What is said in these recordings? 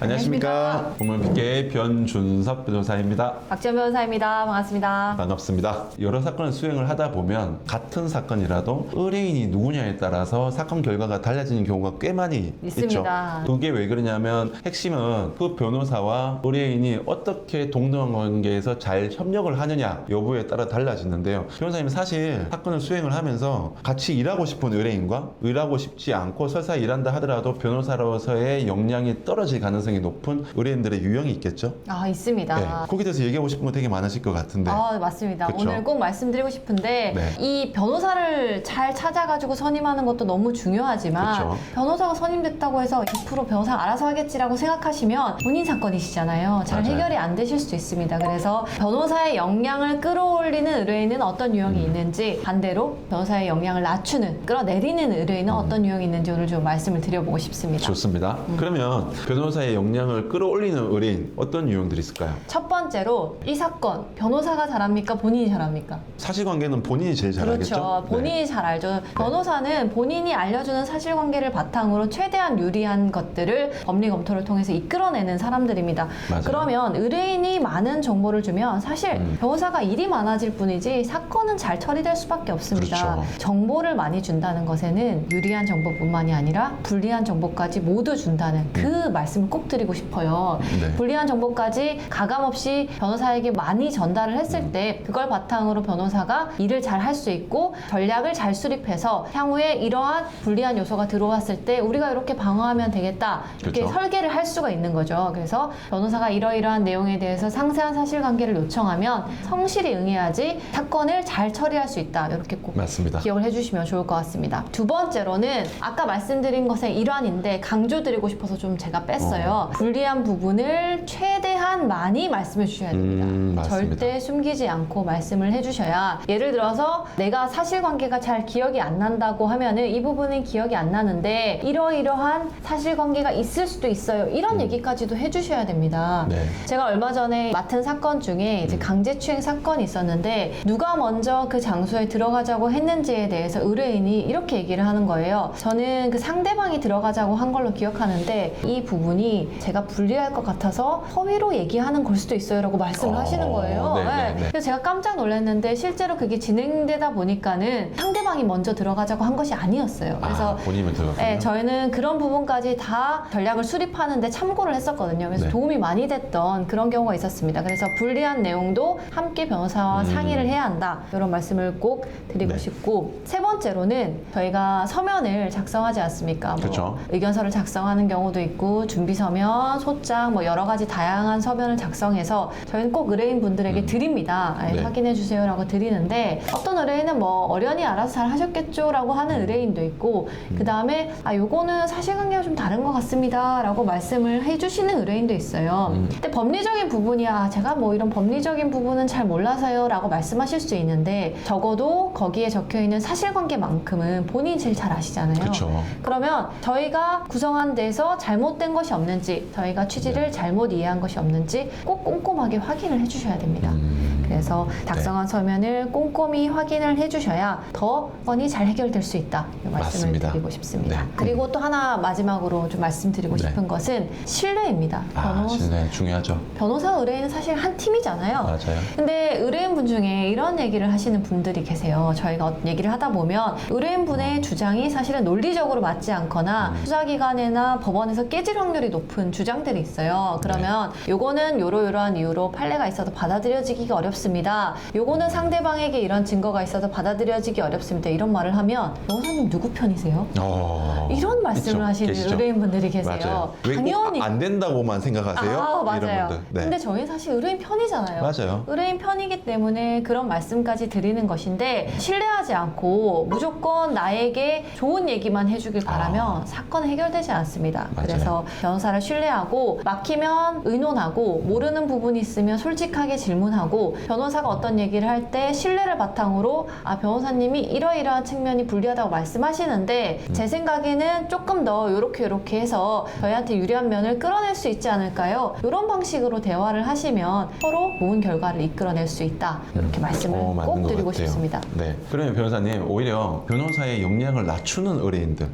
안녕하십니까. 법무비계 변준섭 변호사입니다. 박지원 변호사입니다. 반갑습니다. 반갑습니다. 여러 사건을 수행을 하다 보면 같은 사건이라도 의뢰인이 누구냐에 따라서 사건 결과가 달라지는 경우가 꽤 많이 있습니다. 있죠. 그게 왜 그러냐면 핵심은 그 변호사와 의뢰인이 어떻게 동등한 관계에서 잘 협력을 하느냐 여부에 따라 달라지는데요. 변호사님 사실 사건을 수행을 하면서 같이 일하고 싶은 의뢰인과 일하고 싶지 않고 설사 일한다 하더라도 변호사로서의 역량이 떨어질 가능성이 높은 의뢰인들의 유형이 있겠죠? 있습니다. 네. 거기에 대해서 얘기하고 싶은 거 되게 많으실 것 같은데. 맞습니다. 그쵸? 오늘 꼭 말씀드리고 싶은데 네. 이 변호사를 잘 찾아가지고 선임하는 것도 너무 중요하지만 그쵸? 변호사가 선임됐다고 해서 100% 변호사가 알아서 하겠지라고 생각하시면 본인 사건이시잖아요. 잘 맞아요. 해결이 안 되실 수도 있습니다. 그래서 변호사의 역량을 끌어올리는 의뢰인은 어떤 유형이 있는지, 반대로 변호사의 역량을 낮추는, 끌어내리는 의뢰인은 어떤 유형이 있는지 오늘 좀 말씀을 드려보고 싶습니다. 좋습니다. 그러면 변호사의 역량을 끌어올리는 의뢰인 어떤 유형들이 있을까요? 첫 번째로 이 사건 변호사가 잘합니까? 본인이 잘합니까? 사실관계는 본인이 제일 잘 알겠죠? 그렇죠. 본인이 잘 알죠. 변호사는 본인이 알려주는 사실관계를 바탕으로 최대한 유리한 것들을 법리 검토를 통해서 이끌어내는 사람들입니다. 맞아요. 그러면 의뢰인이 많은 정보를 주면 사실 변호사가 일이 많아질 뿐이지 사건은 잘 처리될 수밖에 없습니다. 그렇죠. 정보를 많이 준다는 것에는 유리한 정보뿐만이 아니라 불리한 정보까지 모두 준다는 그 말씀을 꼭 드리고 싶어요. 네. 불리한 정보까지 가감없이 변호사에게 많이 전달을 했을 때 그걸 바탕으로 변호사가 일을 잘 할 수 있고 전략을 잘 수립해서 향후에 이러한 불리한 요소가 들어왔을 때 우리가 이렇게 방어하면 되겠다 이렇게 그렇죠. 설계를 할 수가 있는 거죠. 그래서 변호사가 이러이러한 내용에 대해서 상세한 사실관계를 요청하면 성실히 응해야지 사건을 잘 처리할 수 있다. 이렇게 꼭 맞습니다. 기억을 해주시면 좋을 것 같습니다. 두 번째로는 아까 말씀드린 것의 일환인데 강조드리고 싶어서 좀 제가 뺐어요. 불리한 부분을 최대한 많이 말씀해 주셔야 됩니다. 맞습니다. 절대 숨기지 않고 말씀을 해주셔야, 예를 들어서 내가 사실관계가 잘 기억이 안 난다고 하면은 이 부분은 기억이 안 나는데 이러이러한 사실관계가 있을 수도 있어요. 이런 얘기까지도 해주셔야 됩니다. 네. 제가 얼마 전에 맡은 사건 중에 이제 강제추행 사건이 있었는데 누가 먼저 그 장소에 들어가자고 했는지에 대해서 의뢰인이 이렇게 얘기를 하는 거예요. 저는 그 상대방이 들어가자고 한 걸로 기억하는데 이 부분이 제가 불리할 것 같아서 허위로 얘기하는 걸 수도 있어요 라고 말씀을 하시는 거예요. 네. 그래서 제가 깜짝 놀랐는데 실제로 그게 진행되다 보니까는 상대방이 먼저 들어가자고 한 것이 아니었어요. 그래서 본인이 들어갔군요. 네, 저희는 그런 부분까지 다 전략을 수립하는데 참고를 했었거든요. 그래서 네. 도움이 많이 됐던 그런 경우가 있었습니다. 그래서 불리한 내용도 함께 변호사와 상의를 해야 한다. 이런 말씀을 꼭 드리고 네. 싶고, 세 번째로는 저희가 서면을 작성하지 않습니까? 그렇죠. 의견서를 작성하는 경우도 있고 준비 서면, 소장, 여러 가지 다양한 서면을 작성해서 저희는 꼭 의뢰인 분들에게 드립니다. 네. 확인해 주세요라고 드리는데 어떤 의뢰인은 어련히 알아서 잘 하셨겠죠라고 하는 의뢰인도 있고 그 다음에 요거는 사실관계가 좀 다른 것 같습니다라고 말씀을 해주시는 의뢰인도 있어요. 근데 법리적인 부분이야 제가 이런 법리적인 부분은 잘 몰라서요라고 말씀하실 수 있는데 적어도 거기에 적혀있는 사실관계만큼은 본인이 제일 잘 아시잖아요. 그렇죠. 그러면 저희가 구성한 데서 잘못된 것이 없는지, 저희가 취지를 잘못 이해한 것이 없는지 꼭 꼼꼼하게 확인을 해주셔야 됩니다. 그래서 작성한 서면을 꼼꼼히 확인을 해주셔야 더 건이 잘 해결될 수 있다. 이 말씀을 맞습니다. 드리고 싶습니다. 네. 그리고 또 하나 마지막으로 좀 말씀드리고 네. 싶은 것은 신뢰입니다. 신뢰 중요하죠. 변호사 의뢰인은 사실 한 팀이잖아요. 맞아요. 근데 의뢰인분 중에 이런 얘기를 하시는 분들이 계세요. 저희가 얘기를 하다 보면 의뢰인분의 주장이 사실은 논리적으로 맞지 않거나 수사기관이나 법원에서 깨질 확률이 높은 주장들이 있어요. 그러면 요거는 요러요러한 이유로 판례가 있어도 받아들여지기가 어렵습니다. 요거는 상대방에게 이런 증거가 있어서 받아들여지기 어렵습니다. 이런 말을 하면 변호사님 누구 편이세요? 이런 말씀을 있죠. 하시는 계시죠. 의뢰인분들이 계세요. 맞아요. 왜 당연히 꼭 안 된다고만 생각하세요? 맞아요. 이런 분들. 네. 근데 저희는 사실 의뢰인 편이잖아요. 맞아요. 의뢰인 편이기 때문에 그런 말씀까지 드리는 것인데 신뢰하지 않고 무조건 나에게 좋은 얘기만 해주길 바라면 사건은 해결되지 않습니다. 맞아요. 그래서 변호사를 신뢰하고 막히면 의논하고 모르는 부분이 있으면 솔직하게 질문하고 변호사가 어떤 얘기를 할 때 신뢰를 바탕으로 변호사님이 이러이러한 측면이 불리하다고 말씀하시는데 제 생각에는 조금 더 요렇게 해서 저희한테 유리한 면을 끌어낼 수 있지 않을까요? 이런 방식으로 대화를 하시면 서로 좋은 결과를 이끌어낼 수 있다. 이렇게 말씀을 맞는 꼭 것 드리고 같아요. 싶습니다. 네. 그러면 변호사님, 오히려 변호사의 역량을 낮추는 의뢰인들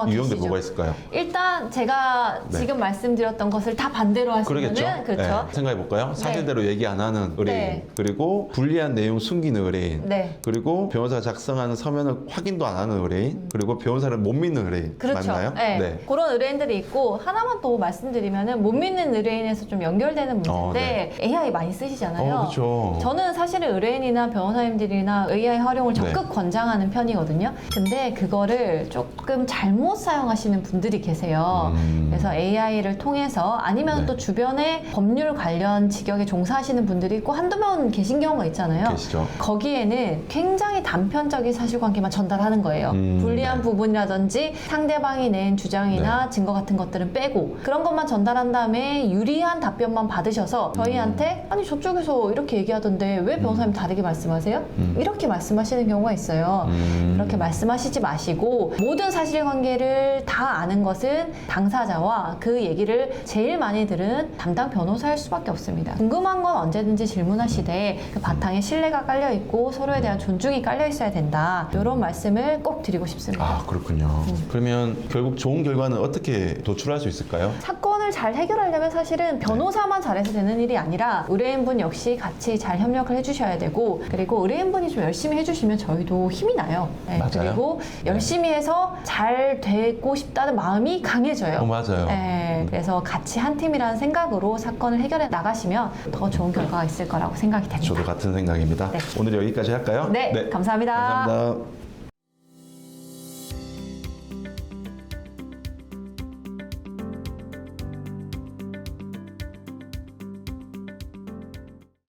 유형들 계시죠. 뭐가 있을까요? 일단 제가 네. 지금 말씀드렸던 것을 다 반대로 하시면은 그러겠죠? 그렇죠. 네. 생각해 볼까요? 사실대로 얘기 안 하는 의뢰인, 네. 그리고 불리한 내용 숨기는 의뢰인, 네. 그리고 변호사가 작성하는 서면을 확인도 안 하는 의뢰인, 그리고 변호사를 못 믿는 의뢰인. 그렇죠. 맞나요? 네. 그런 의뢰인들이 있고 하나만 더 말씀드리면은 못 믿는 의뢰인에서 좀 연결되는 문제인데 AI 많이 쓰시잖아요. 그렇죠. 저는 사실은 의뢰인이나 변호사님들이나 AI 활용을 적극 권장하는 편이거든요. 근데 그거를 조금 잘못 사용하시는 분들이 계세요. 그래서 AI를 통해서 아니면 네. 또 주변에 법률 관련 직역에 종사하시는 분들이 있고 한두 명 계신 경우가 있잖아요. 계시죠. 거기에는 굉장히 단편적인 사실관계만 전달하는 거예요. 불리한 네. 부분이라든지 상대방이 낸 주장이나 증거 같은 것들은 빼고 그런 것만 전달한 다음에 유리한 답변만 받으셔서 저희한테 아니 저쪽에서 이렇게 얘기하던데 왜 변호사님 다르게 말씀하세요? 이렇게 말씀하시는 경우가 있어요. 이렇게 말씀하시지 마시고 모든 사실관계를 다 아는 것은 당사자와 그 얘기를 제일 많이 들은 담당 변호사일 수밖에 없습니다. 궁금한 건 언제든지 질문하시되 그 바탕에 신뢰가 깔려 있고 서로에 대한 존중이 깔려 있어야 된다. 이런 말씀을 꼭 드리고 싶습니다. 아, 그렇군요. 그러면 결국 좋은 결과는 어떻게 도출할 수 있을까요? 사건을 잘 해결하려면 사실은 변호사만 잘해서 되는 일이 아니라 의뢰인분 역시 같이 잘 협력을 해주셔야 되고 그리고 의뢰인분이 좀 열심히 해주시면 저희도 힘이 나요. 네, 맞아요. 그리고 열심히 해서 잘 되고 싶다는 마음이 강해져요. 맞아요. 네, 그래서 같이 한 팀이라는 생각으로 사건을 해결해 나가시면 더 좋은 결과가 있을 거라고 생각이 됩니다. 저도 같은 생각입니다. 네. 오늘 여기까지 할까요? 네, 감사합니다. 감사합니다.